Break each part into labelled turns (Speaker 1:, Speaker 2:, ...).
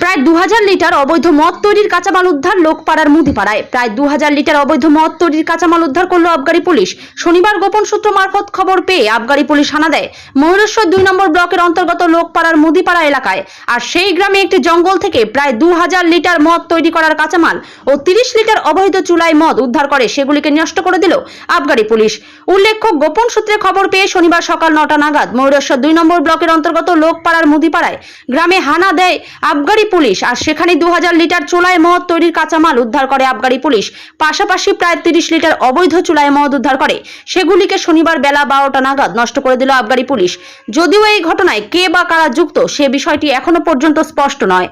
Speaker 1: প্রায় 2000 লিটার অবৈধ মদ তৈরির কাঁচামাল উদ্ধার লোকপাড়ার মুদিপাড়ায়। প্রায় 2000 লিটার অবৈধ মদ তৈরির কাঁচামাল উদ্ধার করল আবগারি পুলিশ। শনিবার গোপন সূত্র মারফত খবর পেয়ে আবগারি পুলিশ হানা দেয় ময়ূরেশ্বর 2 নম্বর ব্লকের অন্তর্গত লোকপাড়ার মুদিপাড়া এলাকায়। আর সেই গ্রামে একটি জঙ্গল থেকে প্রায় 2000 লিটার মদ তৈরি করার কাঁচামাল ও 30 লিটার অবৈধ চুলাই মদ উদ্ধার করে সেগুলিকে নষ্ট করে দিল আবগারি পুলিশ। উল্লেখ্য, গোপন সূত্রে খবর পেয়ে শনিবার সকাল 9টা নাগাদ ময়ূরেশ্বর 2 নম্বর ব্লকের অন্তর্গত লোকপাড়ার মুদিপাড়ায় গ্রামে হানা দেয় আবগারি পুলিশ। আর সেখানে 2000 লিটার চুলাই মদ তৈরির কাঁচামাল উদ্ধার করে আবগারি পুলিশ। পাশাপাশি প্রায় 30 লিটার অবৈধ চুলাই মদ উদ্ধার করে সেগুলিকে শনিবার বেলা 12টা নাগাদ নষ্ট করে দিল আবগারি পুলিশ। যদিও এই ঘটনায় কে বা কারা যুক্ত সে বিষয়টি এখনো পর্যন্ত স্পষ্ট নয়।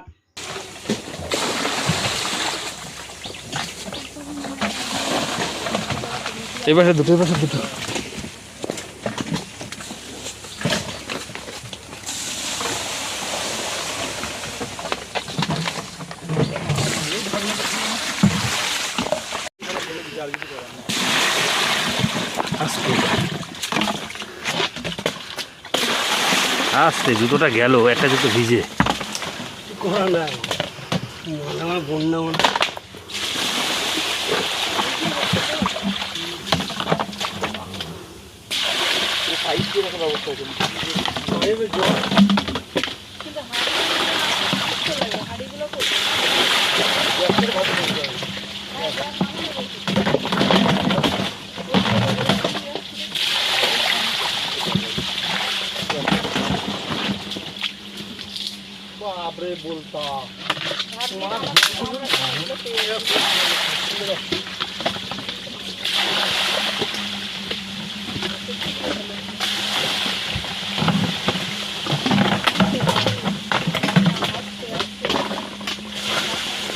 Speaker 2: এবারে দুটো আস্তে জুতোটা গেল, একটা জুতো ভিজে আমার বন্যা বাপরে বলতা